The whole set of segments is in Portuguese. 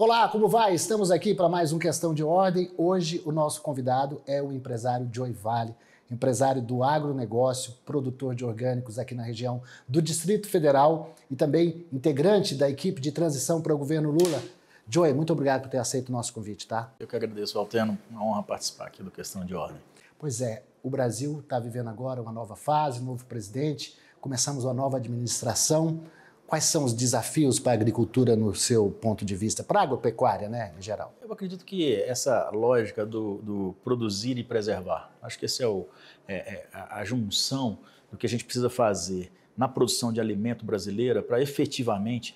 Olá, como vai? Estamos aqui para mais um Questão de Ordem. Hoje o nosso convidado é o empresário Joey Vale, empresário do agronegócio, produtor de orgânicos aqui na região do Distrito Federal e também integrante da equipe de transição para o governo Lula. Joey, muito obrigado por ter aceito o nosso convite, tá? Eu que agradeço, Alteno. Uma honra participar aqui do Questão de Ordem. Pois é, o Brasil está vivendo agora uma nova fase, um novo presidente, começamos uma nova administração. Quais são os desafios para a agricultura no seu ponto de vista, para a agropecuária, né, em geral? Eu acredito que essa lógica do produzir e preservar, acho que esse é a junção do que a gente precisa fazer na produção de alimento brasileira para efetivamente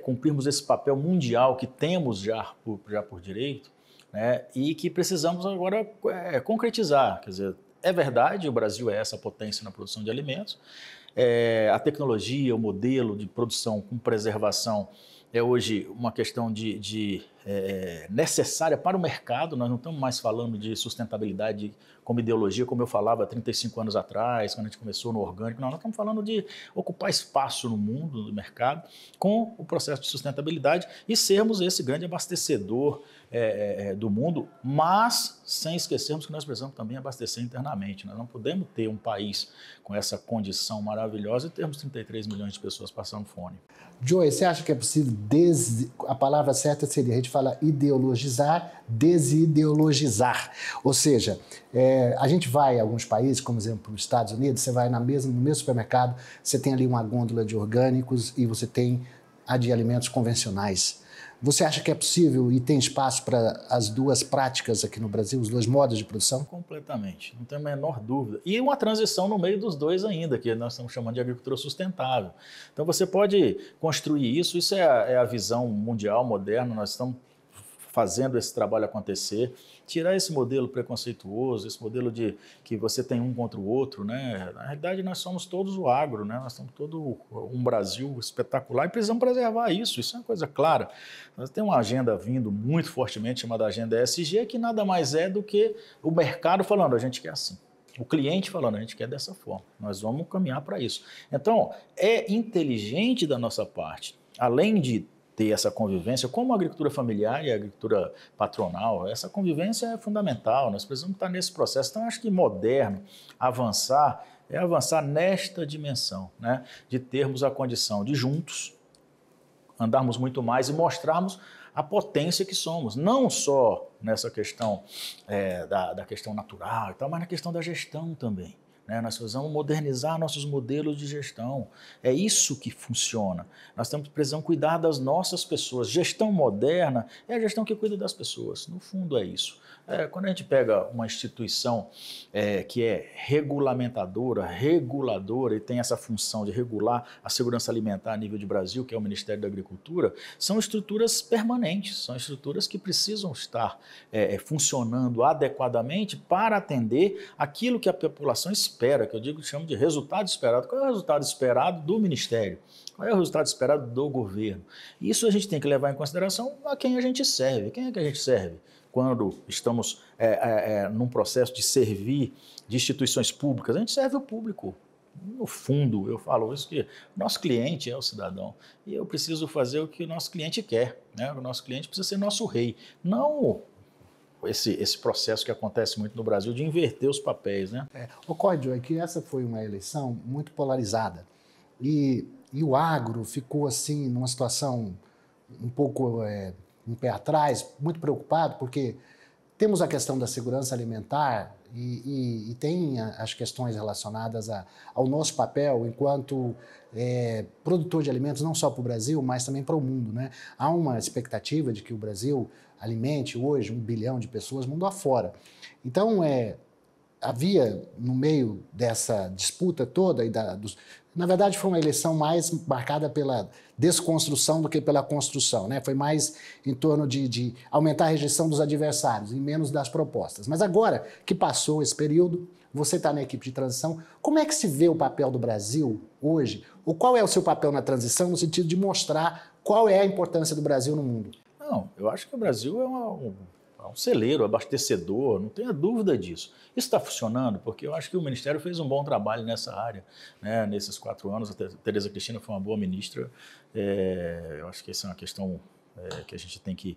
cumprirmos esse papel mundial que temos já por direito, né, e que precisamos agora concretizar. Quer dizer, é verdade, o Brasil é essa potência na produção de alimentos. A tecnologia, o modelo de produção com preservação é hoje uma questão necessária para o mercado. Nós não estamos mais falando de sustentabilidade como ideologia, como eu falava há 35 anos atrás, quando a gente começou no orgânico. Não, nós estamos falando de ocupar espaço no mundo, no mercado, com o processo de sustentabilidade e sermos esse grande abastecedor do mundo, mas sem esquecermos que nós precisamos também abastecer internamente. Nós não podemos ter um país com essa condição maravilhosa e termos 33 milhões de pessoas passando fome. Joey, você acha que é possível, a palavra certa seria, a gente fala ideologizar, desideologizar, ou seja, a gente vai a alguns países, como exemplo os Estados Unidos, você vai no mesmo supermercado, você tem ali uma gôndola de orgânicos e você tem a de alimentos convencionais. Você acha que é possível e tem espaço para as duas práticas aqui no Brasil, os dois modos de produção? Completamente, não tem a menor dúvida. E uma transição no meio dos dois ainda, que nós estamos chamando de agricultura sustentável. Então você pode construir isso é a visão mundial, moderna, nós estamos fazendo esse trabalho acontecer, tirar esse modelo preconceituoso, esse modelo de que você tem um contra o outro, né? Na realidade, nós somos todos o agro, né? Nós somos todo um Brasil espetacular e precisamos preservar isso é uma coisa clara. Nós temos uma agenda vindo muito fortemente, chamada Agenda ESG, que nada mais é do que o mercado falando, a gente quer assim. O cliente falando, a gente quer dessa forma, nós vamos caminhar para isso. Então, é inteligente da nossa parte, além de ter essa convivência, como a agricultura familiar e a agricultura patronal, essa convivência é fundamental, nós precisamos estar nesse processo. Então, acho que moderno, avançar, é avançar nesta dimensão, né? De termos a condição de juntos, andarmos muito mais e mostrarmos a potência que somos, não só nessa questão da questão natural e tal, mas na questão da gestão também. Nós precisamos modernizar nossos modelos de gestão. É isso que funciona. Nós precisamos cuidar das nossas pessoas. Gestão moderna é a gestão que cuida das pessoas. No fundo é isso. Quando a gente pega uma instituição que é regulamentadora, reguladora e tem essa função de regular a segurança alimentar a nível de Brasil, que é o Ministério da Agricultura, são estruturas permanentes, são estruturas que precisam estar funcionando adequadamente para atender aquilo que a população espera, que eu chamo de resultado esperado. Qual é o resultado esperado do Ministério? Qual é o resultado esperado do governo? Isso a gente tem que levar em consideração a quem a gente serve. Quem é que a gente serve? Quando estamos num processo de servir de instituições públicas, a gente serve o público. No fundo, eu falo isso que o nosso cliente é o cidadão e eu preciso fazer o que o nosso cliente quer, né? O nosso cliente precisa ser nosso rei, não esse processo que acontece muito no Brasil de inverter os papéis, né? Ocorre, Joey, que essa foi uma eleição muito polarizada e o agro ficou assim numa situação um pouco um pé atrás, muito preocupado, porque temos a questão da segurança alimentar e tem as questões relacionadas ao nosso papel enquanto produtor de alimentos, não só para o Brasil, mas também para o mundo, né? Há uma expectativa de que o Brasil alimente hoje 1 bilhão de pessoas mundo afora. Então, havia no meio dessa disputa toda, na verdade foi uma eleição mais marcada pela desconstrução do que pela construção, né? Foi mais em torno de aumentar a rejeição dos adversários e menos das propostas. Mas agora que passou esse período, você está na equipe de transição, como é que se vê o papel do Brasil hoje? Ou qual é o seu papel na transição no sentido de mostrar qual é a importância do Brasil no mundo? Não, eu acho que o Brasil é um celeiro, abastecedor, não tenha dúvida disso. Isso está funcionando porque eu acho que o Ministério fez um bom trabalho nessa área, né? Nesses 4 anos, a Tereza Cristina foi uma boa ministra, eu acho que essa é uma questão que a gente tem que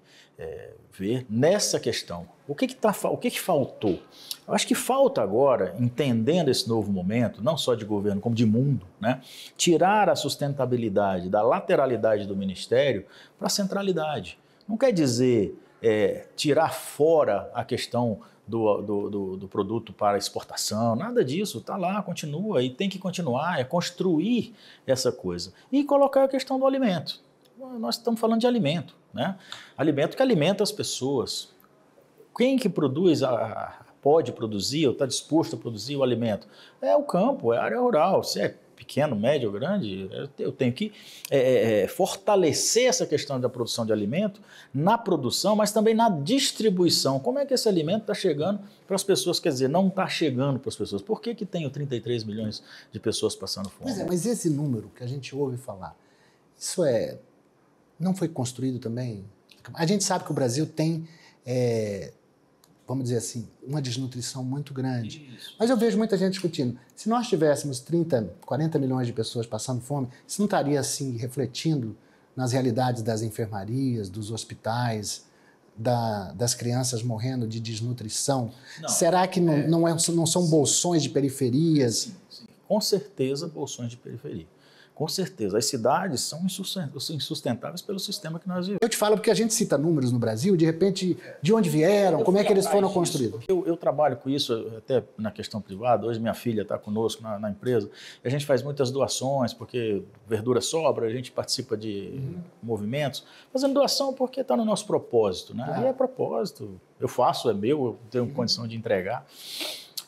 ver nessa questão. O que faltou? Eu acho que falta agora, entendendo esse novo momento, não só de governo, como de mundo, né, tirar a sustentabilidade da lateralidade do Ministério para a centralidade. Não quer dizer tirar fora a questão do produto para exportação, nada disso, está lá, continua e tem que continuar, construir essa coisa. E colocar a questão do alimento. Nós estamos falando de alimento, né? Alimento que alimenta as pessoas. Quem que produz, pode produzir ou está disposto a produzir o alimento? É o campo, é a área rural. Se é pequeno, médio ou grande, eu tenho que fortalecer essa questão da produção de alimento na produção, mas também na distribuição. Como é que esse alimento está chegando para as pessoas? Quer dizer, não está chegando para as pessoas. Por que tem 33 milhões de pessoas passando fome? Pois mas esse número que a gente ouve falar, isso não foi construído também? A gente sabe que o Brasil tem, vamos dizer assim, uma desnutrição muito grande. Isso. Mas eu vejo muita gente discutindo, se nós tivéssemos 30, 40 milhões de pessoas passando fome, isso não estaria assim refletindo nas realidades das enfermarias, dos hospitais, das crianças morrendo de desnutrição? Não, será que não são bolsões de periferias? Sim, sim. Com certeza, bolsões de periferia. Com certeza, as cidades são insustentáveis pelo sistema que nós vivemos. Eu te falo porque a gente cita números no Brasil, de repente, de onde vieram, como é que eles foram construídos? Eu trabalho com isso até na questão privada. Hoje minha filha está conosco na empresa e a gente faz muitas doações, porque verdura sobra, a gente participa de movimentos, fazendo doação porque está no nosso propósito, né? Aí é propósito, eu faço, é meu, eu tenho condição de entregar.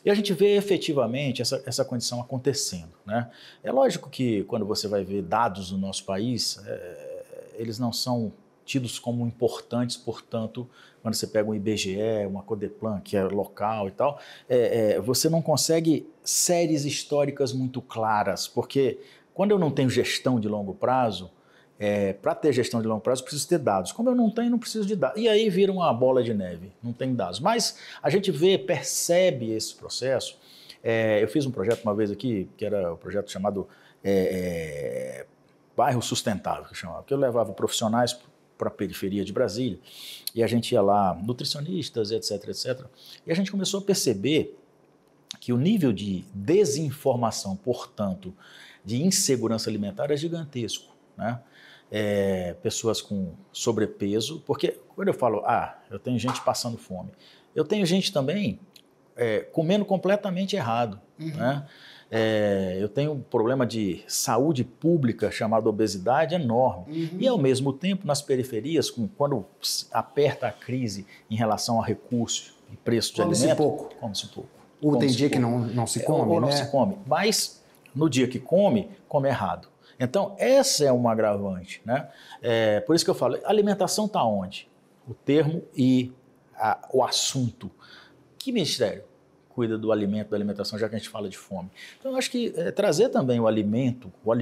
E a gente vê efetivamente essa condição acontecendo, né? É lógico que quando você vai ver dados no nosso país, eles não são tidos como importantes, portanto, quando você pega um IBGE, uma Codeplan, que é local e tal, você não consegue séries históricas muito claras, porque quando eu não tenho gestão de longo prazo, para ter gestão de longo prazo, eu preciso ter dados. Como eu não tenho, não preciso de dados. E aí vira uma bola de neve, não tem dados. Mas a gente percebe esse processo. Eu fiz um projeto uma vez aqui, que era um projeto chamado Bairro Sustentável, que eu levava profissionais para a periferia de Brasília, e a gente ia lá, nutricionistas, etc, etc. E a gente começou a perceber que o nível de desinformação, portanto, de insegurança alimentar é gigantesco, né? Pessoas com sobrepeso, porque quando eu falo, eu tenho gente passando fome, eu tenho gente também comendo completamente errado, né? Eu tenho um problema de saúde pública chamado obesidade enorme. E ao mesmo tempo, nas periferias, quando aperta a crise em relação a recursos e preço de alimento, come-se pouco. Ou tem dia que não se come, ou não se come, mas no dia que come errado. Então, essa é uma agravante, né? Por isso que eu falo, alimentação está onde? O termo e o assunto. Que ministério cuida do alimento, da alimentação, já que a gente fala de fome? Então, eu acho que trazer também o alimento, o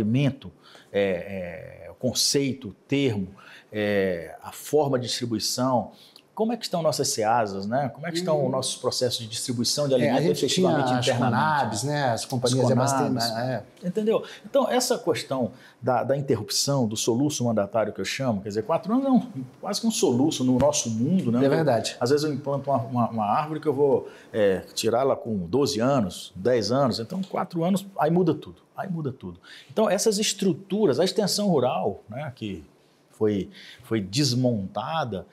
conceito, o termo, a forma de distribuição. Como é que estão nossas SEASAs, né? Como é que estão os nossos processos de distribuição de alimentos efetivamente internamente? As CONABs, né? As companhias de abastecimento. Entendeu? Então, essa questão da interrupção, do soluço mandatário que eu chamo, quer dizer, 4 anos é quase que um soluço no nosso mundo, né? É verdade. Às vezes eu implanto uma árvore que eu vou tirá-la com 12 anos, 10 anos, então 4 anos, aí muda tudo. Então, essas estruturas, a extensão rural, né, que foi desmontada.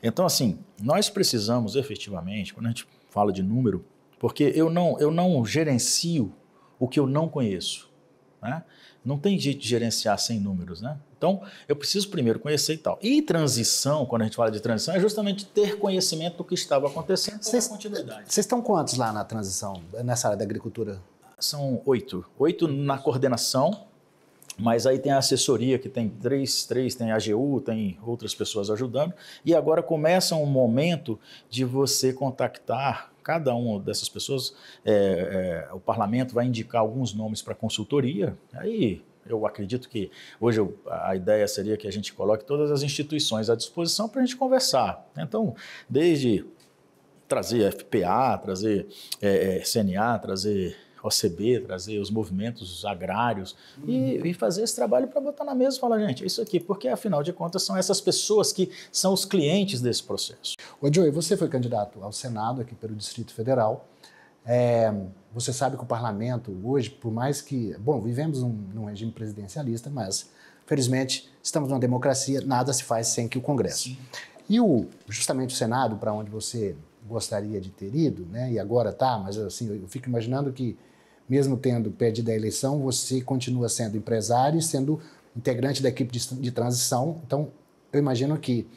Então, assim, nós precisamos efetivamente, quando a gente fala de número, porque eu não gerencio o que eu não conheço, né? Não tem jeito de gerenciar sem números, né? Então, eu preciso primeiro conhecer e tal. E transição, quando a gente fala de transição, é justamente ter conhecimento do que estava acontecendo com a continuidade. Vocês estão quantos lá na transição, nessa área da agricultura? São 8. 8 na coordenação. Mas aí tem a assessoria, que tem três, tem a AGU, tem outras pessoas ajudando, e agora começa um momento de você contactar cada uma dessas pessoas. O parlamento vai indicar alguns nomes para consultoria, aí eu acredito que hoje a ideia seria que a gente coloque todas as instituições à disposição para a gente conversar. Então, desde trazer FPA, trazer CNA, trazer OCB, trazer os movimentos agrários e fazer esse trabalho para botar na mesa e falar, gente, é isso aqui, porque afinal de contas são essas pessoas que são os clientes desse processo. Ô Joey, você foi candidato ao Senado aqui pelo Distrito Federal. Você sabe que o parlamento hoje, por mais que... Bom, vivemos num regime presidencialista, mas felizmente estamos numa democracia, nada se faz sem que o Congresso. Sim. E justamente o Senado, para onde você gostaria de ter ido, né? E agora tá, mas assim, eu fico imaginando que mesmo tendo perdido a eleição, você continua sendo empresário e sendo integrante da equipe de transição. Então, eu imagino que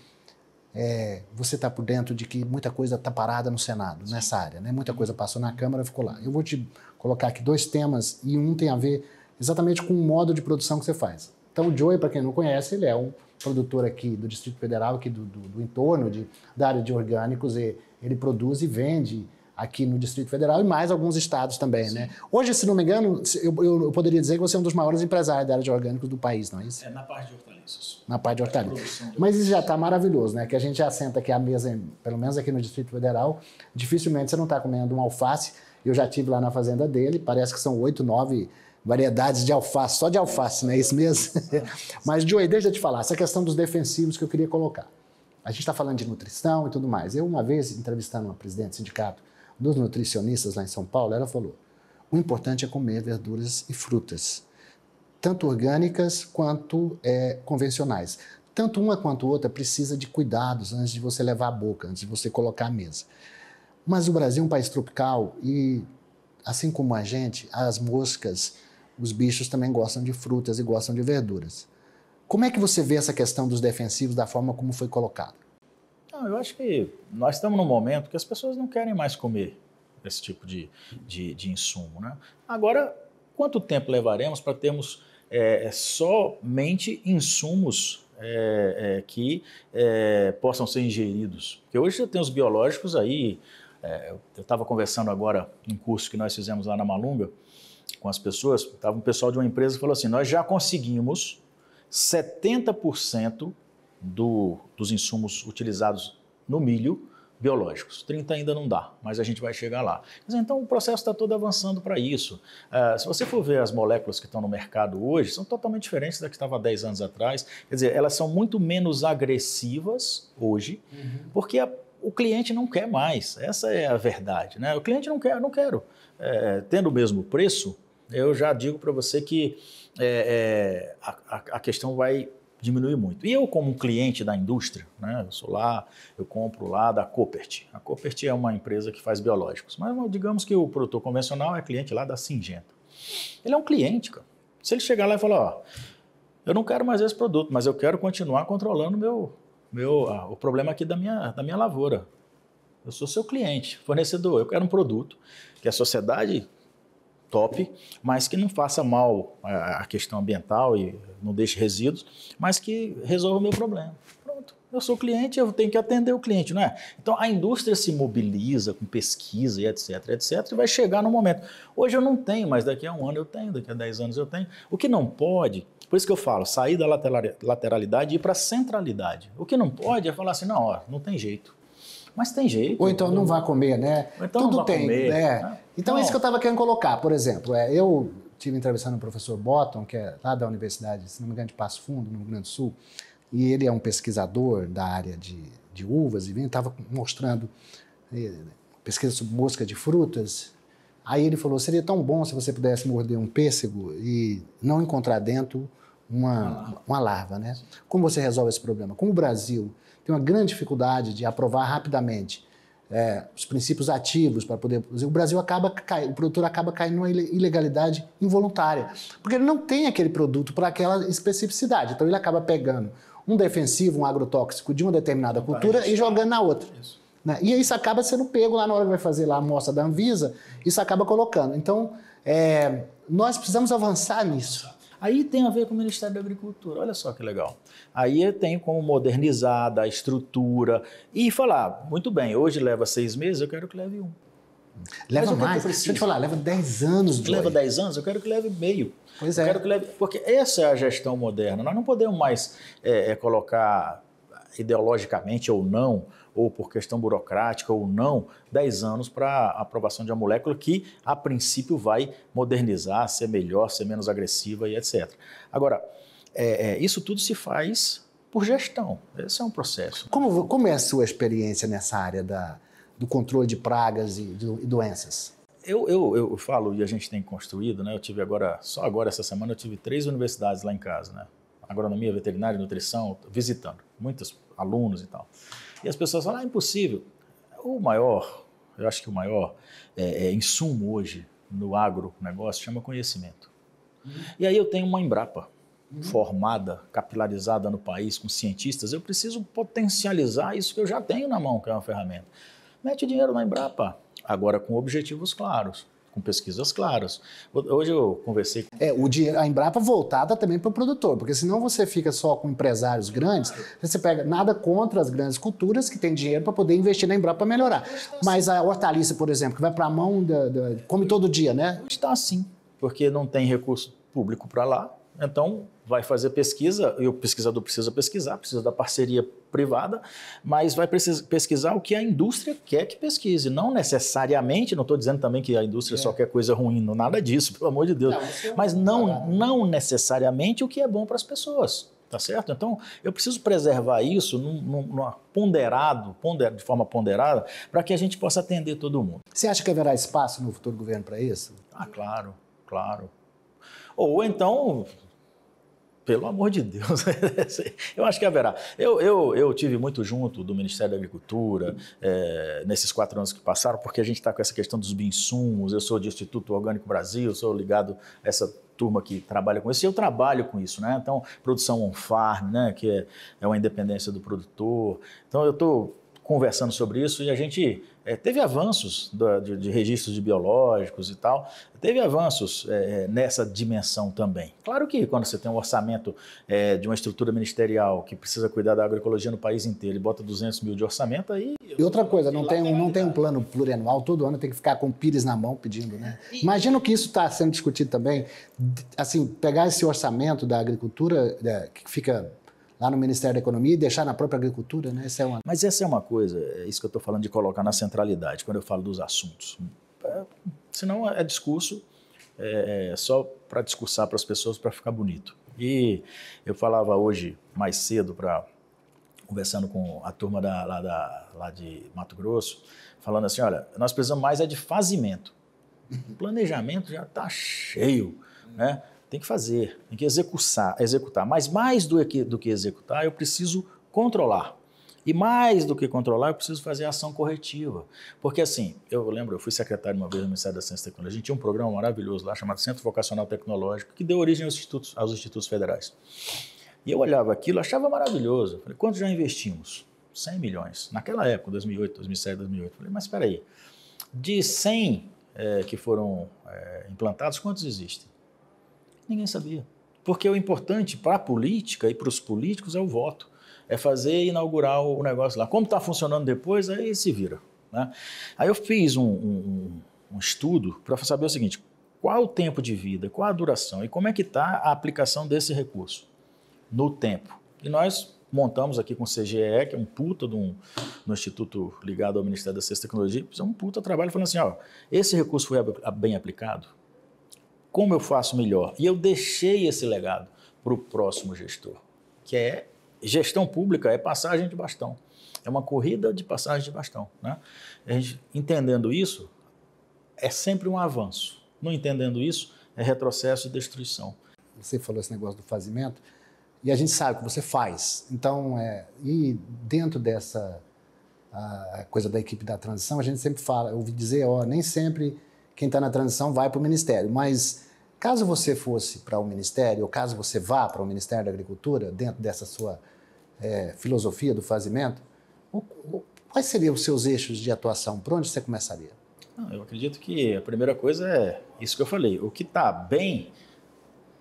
você está por dentro de que muita coisa está parada no Senado, nessa área, né? Muita coisa passou na Câmara e ficou lá. Eu vou te colocar aqui 2 temas e um tem a ver exatamente com o modo de produção que você faz. Então, o Joey, para quem não conhece, ele é um produtor aqui do Distrito Federal, aqui do entorno, da área de orgânicos, e ele produz e vende aqui no Distrito Federal e mais alguns estados também, né? Hoje, se não me engano, eu poderia dizer que você é um dos maiores empresários da área de orgânicos do país, não é isso? Na parte de hortaliças. Na parte de hortaliças. Mas isso já está maravilhoso, né? Que a gente já senta aqui à mesa, pelo menos aqui no Distrito Federal, dificilmente você não está comendo um alface. Eu já estive lá na fazenda dele, parece que são 8, 9 variedades de alface, só de alface, não é isso mesmo? Mas, Joey, deixa eu te falar, essa questão dos defensivos que eu queria colocar. A gente está falando de nutrição e tudo mais. Eu, uma vez, entrevistando uma presidente do sindicato dos nutricionistas lá em São Paulo, ela falou, o importante é comer verduras e frutas, tanto orgânicas quanto convencionais. Tanto uma quanto outra precisa de cuidados antes de você levar à boca, antes de você colocar à mesa. Mas o Brasil é um país tropical e, assim como a gente, as moscas, os bichos também gostam de frutas e gostam de verduras. Como é que você vê essa questão dos defensivos da forma como foi colocado? Não, eu acho que nós estamos num momento que as pessoas não querem mais comer esse tipo de insumo, né? Agora, quanto tempo levaremos para termos somente insumos que possam ser ingeridos? Porque hoje já tem os biológicos aí. Eu estava conversando agora em um curso que nós fizemos lá na Malunga com as pessoas, estava um pessoal de uma empresa que falou assim, nós já conseguimos 70% dos insumos utilizados no milho biológicos. 30% ainda não dá, mas a gente vai chegar lá. Então o processo está todo avançando para isso. Se você for ver as moléculas que estão no mercado hoje, são totalmente diferentes da que estava há 10 anos atrás. Quer dizer, elas são muito menos agressivas hoje, porque o cliente não quer mais. Essa é a verdade, né? O cliente não quer, eu não quero. Tendo o mesmo preço, eu já digo para você que a questão vai diminuir muito. E eu, como um cliente da indústria, né, eu compro lá da Coopert. A Coopert é uma empresa que faz biológicos, mas digamos que o produtor convencional é cliente lá da Syngenta. Ele é um cliente, cara. Se ele chegar lá e falar, ó, eu não quero mais esse produto, mas eu quero continuar controlando o problema aqui da minha lavoura. Eu sou seu cliente, fornecedor, eu quero um produto que a sociedade top, mas que não faça mal à questão ambiental e não deixe resíduos, mas que resolva o meu problema. Pronto, eu sou cliente, eu tenho que atender o cliente, não é? Então a indústria se mobiliza com pesquisa e etc, e vai chegar no momento. Hoje eu não tenho, mas daqui a 1 ano eu tenho, daqui a 10 anos eu tenho. O que não pode, por isso que eu falo, sair da lateralidade e ir para a centralidade. O que não pode é falar assim, não, ó, não tem jeito. Mas tem jeito. Ou então não vai comer, né? Ou então tudo não vai tem, comer, né? Então é isso que eu estava querendo colocar. Por exemplo, eu estive entrevistando o professor Botton, que é lá da Universidade, se não me engano, de Passo Fundo, no Rio Grande do Sul, e ele é um pesquisador da área de uvas e vinho, estava mostrando pesquisa sobre mosca de frutas. Aí ele falou, seria tão bom se você pudesse morder um pêssego e não encontrar dentro uma larva, né? Como você resolve esse problema? Como o Brasil tem uma grande dificuldade de aprovar rapidamente os princípios ativos para poder produzir, o produtor acaba caindo numa ilegalidade involuntária, porque ele não tem aquele produto para aquela especificidade. Então ele acaba pegando um defensivo, um agrotóxico de uma determinada cultura e jogando na outra. Né? E isso acaba sendo pego lá na hora que vai fazer lá a amostra da Anvisa, isso acaba colocando. Então, nós precisamos avançar nisso. Aí tem a ver com o Ministério da Agricultura, olha só que legal. Aí eu tenho como modernizar a estrutura e falar, muito bem, hoje leva 6 meses, eu quero que leve 1. Leva mais, deixa eu te falar, leva 10 anos. Leva 10 anos, eu quero que leve meio. Pois eu quero que leve, porque essa é a gestão moderna, nós não podemos mais colocar ideologicamente ou não, ou por questão burocrática ou não, 10 anos para a aprovação de uma molécula que, a princípio, vai modernizar, ser melhor, ser menos agressiva e etc. Agora, isso tudo se faz por gestão. Esse é um processo. Como é a sua experiência nessa área do controle de pragas e doenças? Eu falo, e a gente tem construído, né? Eu tive só agora essa semana, eu tive 3 universidades lá em casa, né? Agronomia, veterinária, nutrição, visitando, muitos alunos e tal. E as pessoas falam, impossível. Eu acho que o maior insumo hoje no agronegócio chama conhecimento. E aí eu tenho uma Embrapa formada, capilarizada no país, com cientistas, eu preciso potencializar isso que eu já tenho na mão, que é uma ferramenta. Mete o dinheiro na Embrapa, agora com objetivos claros, com pesquisas claras. Hoje eu conversei com... A Embrapa voltada também para o produtor, porque senão você fica só com empresários grandes, você pega nada contra as grandes culturas que têm dinheiro para poder investir na Embrapa para melhorar. Mas a hortaliça, por exemplo, que vai para a mão, come todo dia, né? Está assim, porque não tem recurso público para lá, então vai fazer pesquisa, e o pesquisador precisa pesquisar, precisa da parceria privada, mas vai pesquisar o que a indústria quer que pesquise, não necessariamente, não estou dizendo também que a indústria só quer coisa ruim, não, nada disso, pelo amor de Deus, mas não necessariamente o que é bom para as pessoas, tá certo? Então, eu preciso preservar isso de forma ponderada, para que a gente possa atender todo mundo. Você acha que haverá espaço no futuro governo para isso? Ah, claro, claro. Ou então... Pelo amor de Deus, eu acho que haverá. Eu tive muito junto do Ministério da Agricultura nesses 4 anos que passaram, porque a gente está com essa questão dos bioinsumos, eu sou do Instituto Orgânico Brasil, sou ligado a essa turma que trabalha com isso, e eu trabalho com isso, né? Então, produção on-farm, né? Que é uma independência do produtor. Então, eu estou conversando sobre isso e a gente teve avanços de registros de biológicos e tal, teve avanços nessa dimensão também. Claro que quando você tem um orçamento de uma estrutura ministerial que precisa cuidar da agroecologia no país inteiro e bota 200 mil de orçamento, aí... E outra coisa, não tem um plano plurianual, todo ano tem que ficar com o pires na mão pedindo, né? Imagino que isso está sendo discutido também, assim, pegar esse orçamento da agricultura que fica lá no Ministério da Economia e deixar na própria agricultura, né? Mas essa é uma coisa, é isso que eu estou falando de colocar na centralidade, quando eu falo dos assuntos. Senão é discurso, só para discursar para as pessoas, para ficar bonito. E eu falava hoje, mais cedo, conversando com a turma lá de Mato Grosso, falando assim, olha, nós precisamos mais de fazimento. O planejamento já está cheio, né? Tem que fazer, tem que executar. Mas mais do que executar, eu preciso controlar. E mais do que controlar, eu preciso fazer ação corretiva. Porque assim, eu lembro, eu fui secretário uma vez no Ministério da Ciência e Tecnologia, a gente tinha um programa maravilhoso lá chamado Centro Vocacional Tecnológico, que deu origem aos institutos federais. E eu olhava aquilo, achava maravilhoso. Falei, quanto já investimos? 100 milhões. Naquela época, 2008, 2007, 2008. Falei, mas espera aí, de 100 que foram implantados, quantos existem? Ninguém sabia. Porque o importante para a política e para os políticos é o voto. É fazer e inaugurar o negócio lá. Como está funcionando depois, aí se vira, né? Aí eu fiz um estudo para saber o seguinte, qual o tempo de vida, qual a duração e como é que está a aplicação desse recurso no tempo. E nós montamos aqui com o CGE, que é um puta no instituto ligado ao Ministério da Ciência e Tecnologia, fizemos um puta trabalho falando assim, ó, esse recurso foi bem aplicado? Como eu faço melhor? E eu deixei esse legado para o próximo gestor, que é gestão pública, é passagem de bastão. É uma corrida de passagem de bastão, né? A gente, entendendo isso, é sempre um avanço. Não entendendo isso, é retrocesso e destruição. Você falou esse negócio do fazimento, e a gente sabe que você faz. Então, e dentro dessa a coisa da equipe da transição, a gente sempre fala, eu ouvi dizer, nem sempre quem está na transição vai para o Ministério, mas caso você fosse para o Ministério, ou caso você vá para o Ministério da Agricultura, dentro dessa sua filosofia do fazimento, quais seriam os seus eixos de atuação? Por onde você começaria? Eu acredito que a primeira coisa é isso que eu falei. O que está bem,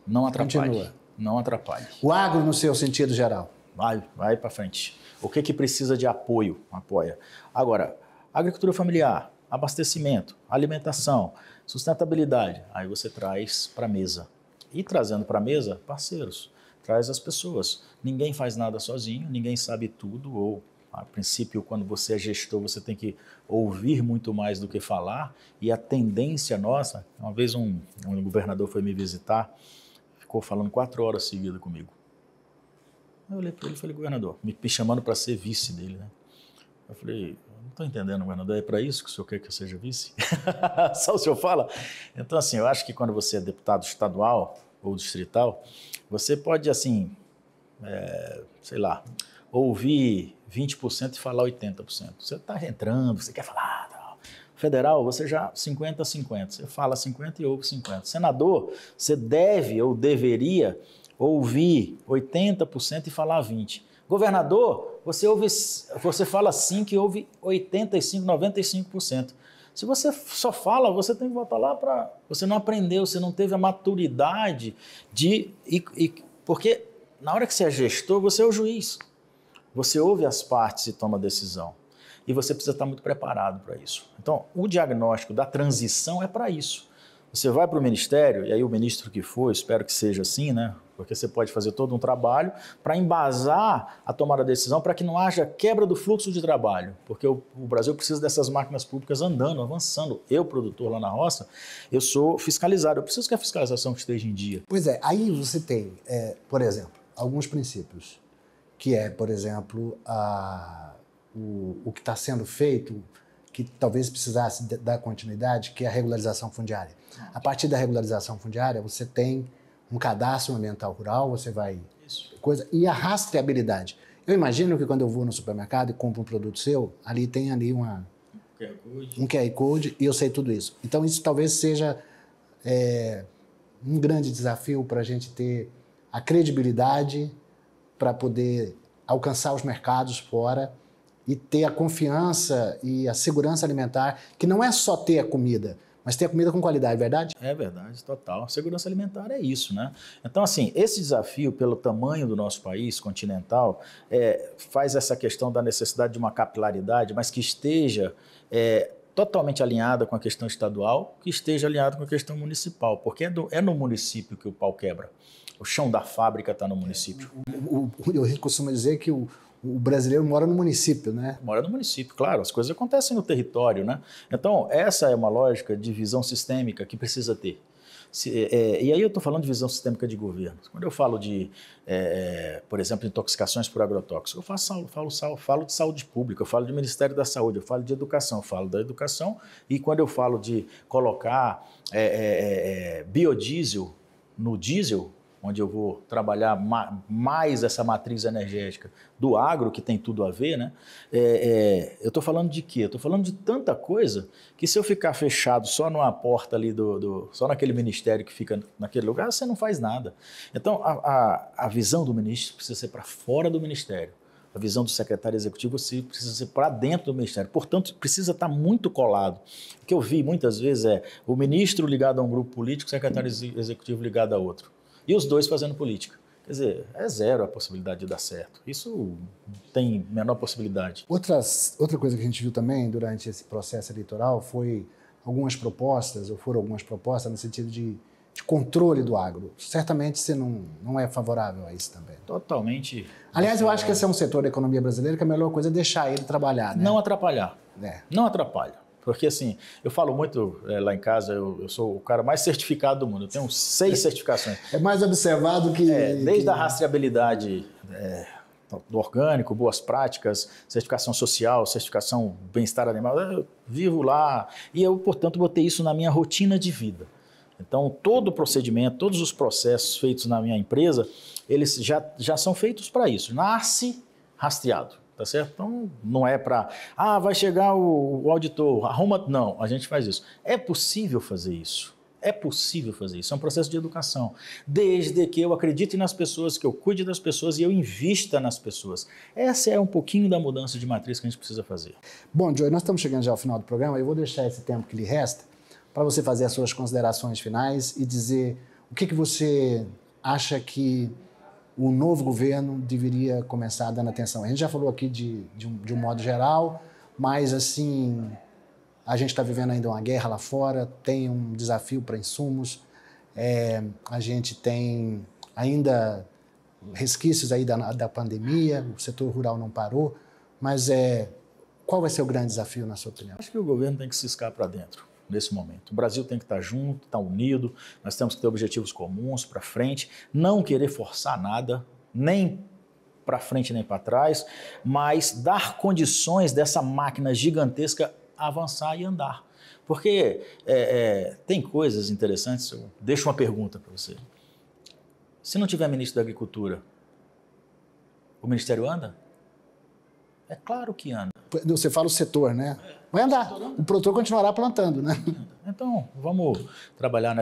não atrapalhe. Continua. Não atrapalhe. O agro no seu sentido geral. Vai para frente. O que precisa de apoio? Apoia. Agora, agricultura familiar, abastecimento, alimentação, sustentabilidade. Aí você traz para a mesa. E trazendo para a mesa, parceiros. traz as pessoas. Ninguém faz nada sozinho, ninguém sabe tudo, ou a princípio, quando você é gestor, você tem que ouvir muito mais do que falar, e a tendência nossa, uma vez um governador foi me visitar, ficou falando 4 horas seguidas comigo. Eu olhei para ele e falei, governador, me chamando para ser vice dele, né? Eu falei, não estou entendendo, governador, é para isso que o senhor quer que eu seja vice? Só o senhor fala? Então, assim, eu acho que quando você é deputado estadual ou distrital, você pode, assim, sei lá, ouvir 20% e falar 80%. Você está entrando, você quer falar, tal. Federal, você já 50-50. Você fala 50 e ouve 50. Senador, você deve ou deveria ouvir 80% e falar 20%. Governador, você fala 5% e ouve 85%, 95%. Se você só fala, você tem que voltar lá para... Você não aprendeu, você não teve a maturidade de... Porque na hora que você é gestor, você é o juiz. Você ouve as partes e toma decisão. E você precisa estar muito preparado para isso. Então, o diagnóstico da transição é para isso. Você vai para o ministério, e aí o ministro que for, espero que seja assim, né? Porque você pode fazer todo um trabalho para embasar a tomada da decisão para que não haja quebra do fluxo de trabalho. Porque o Brasil precisa dessas máquinas públicas andando, avançando. Eu, produtor lá na roça, eu sou fiscalizado. Eu preciso que a fiscalização esteja em dia. Pois é, aí você tem, por exemplo, alguns princípios, que é, por exemplo, o que está sendo feito, que talvez precisasse dar continuidade, que é a regularização fundiária. A partir da regularização fundiária, você tem um cadastro ambiental rural, você vai... Isso. E a rastreabilidade. Eu imagino que quando eu vou no supermercado e compro um produto seu, ali tem ali um QR Code e eu sei tudo isso. Então isso talvez seja um grande desafio para a gente ter a credibilidade para poder alcançar os mercados fora e ter a confiança e a segurança alimentar, que não é só ter a comida, mas ter a comida com qualidade, verdade? É verdade, total. Segurança alimentar é isso, né? Então, assim, esse desafio, pelo tamanho do nosso país continental, faz essa questão da necessidade de uma capilaridade, mas que esteja totalmente alinhada com a questão estadual, que esteja alinhada com a questão municipal, porque é no município que o pau quebra. O chão da fábrica está no município. Eu costumo dizer que o brasileiro mora no município, né? Mora no município, claro. As coisas acontecem no território, né? Então, essa é uma lógica de visão sistêmica que precisa ter. E aí eu estou falando de visão sistêmica de governo. Quando eu falo de, por exemplo, intoxicações por agrotóxicos, eu falo de saúde pública, eu falo de Ministério da Saúde, eu falo de educação, eu falo da educação. E quando eu falo de colocar biodiesel no diesel, onde eu vou trabalhar mais essa matriz energética do agro, que tem tudo a ver, né? Eu estou falando de quê? Eu estou falando de tanta coisa que se eu ficar fechado só numa porta ali, só naquele ministério que fica naquele lugar, você não faz nada. Então, a visão do ministro precisa ser para fora do ministério. A visão do secretário executivo precisa ser para dentro do ministério. Portanto, precisa estar muito colado. O que eu vi muitas vezes é o ministro ligado a um grupo político, o secretário executivo ligado a outro. E os dois fazendo política. Quer dizer, é zero a possibilidade de dar certo. Isso tem menor possibilidade. Outra coisa que a gente viu também durante esse processo eleitoral foram algumas propostas no sentido de controle do agro. Certamente você não é favorável a isso também. Totalmente. Aliás, eu acho que esse é um setor da economia brasileira que a melhor coisa é deixar ele trabalhar, né? Não atrapalhar. Não atrapalha. Porque, assim, eu falo muito lá em casa, eu sou o cara mais certificado do mundo. Eu tenho 6 certificações. É mais observado que... Desde a rastreabilidade do orgânico, boas práticas, certificação social, certificação bem-estar animal. Eu vivo lá e eu, portanto, botei isso na minha rotina de vida. Então, todo o procedimento, todos os processos feitos na minha empresa, eles já são feitos para isso. Nasce rastreado. Tá certo? Então, não é para... vai chegar o auditor, arruma... Não, a gente faz isso. É possível fazer isso. É possível fazer isso. É um processo de educação. Desde que eu acredite nas pessoas, que eu cuide das pessoas e eu invista nas pessoas. Essa é um pouquinho da mudança de matriz que a gente precisa fazer. Bom, Joey, nós estamos chegando já ao final do programa. Eu vou deixar esse tempo que lhe resta para você fazer as suas considerações finais e dizer o que você acha que o novo governo deveria começar dando atenção. A gente já falou aqui de um modo geral, mas assim, a gente está vivendo ainda uma guerra lá fora, tem um desafio para insumos, a gente tem ainda resquícios aí da pandemia, o setor rural não parou, mas qual vai ser o grande desafio, na sua opinião? Acho que o governo tem que se ciscar para dentro nesse momento. O Brasil tem que estar junto, estar unido, nós temos que ter objetivos comuns para frente, não querer forçar nada, nem para frente nem para trás, mas dar condições dessa máquina gigantesca avançar e andar. Porque tem coisas interessantes, eu deixo uma pergunta para você. Se não tiver ministro da Agricultura, o Ministério anda? É claro que anda. Você fala o setor, né? Vai andar. O produtor continuará plantando, né? Então, vamos trabalhar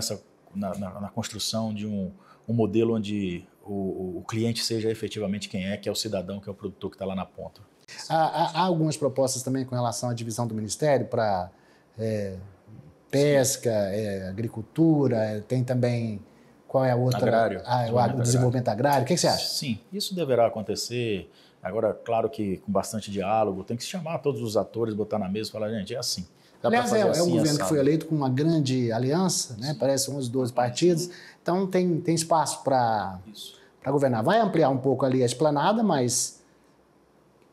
na construção de um modelo onde o cliente seja efetivamente quem é, que é o cidadão, que é o produtor que está lá na ponta. Há algumas propostas também com relação à divisão do Ministério para pesca, agricultura, tem também... Qual é a outra? Agrário. O desenvolvimento agrário. O que você acha? Sim, isso deverá acontecer. Agora, claro que com bastante diálogo, tem que chamar todos os atores, botar na mesa e falar, gente, é assim. Aliás, assim, um governo assado. que foi eleito com uma grande aliança, né? Parece 11, 12 partidos, então tem espaço para governar. Vai ampliar um pouco ali a esplanada, mas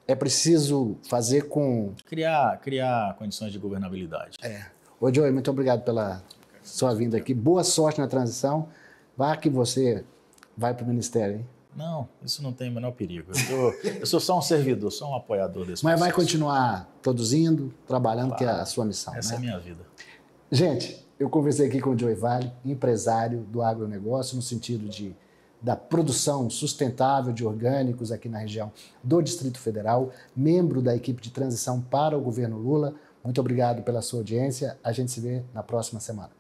é preciso fazer com... Criar condições de governabilidade. Ô, Joey, muito obrigado pela sua vinda aqui. Boa sorte na transição. Vá que você vai para o Ministério, hein? Não, isso não tem o menor perigo. Eu sou só um servidor, só um apoiador desse Mas processo. vai continuar produzindo, trabalhando, claro, que é a sua missão. Essa né? é a minha vida. Gente, eu conversei aqui com o Joey Vale, empresário do agronegócio, no sentido da produção sustentável de orgânicos aqui na região do Distrito Federal, membro da equipe de transição para o governo Lula. Muito obrigado pela sua audiência. A gente se vê na próxima semana.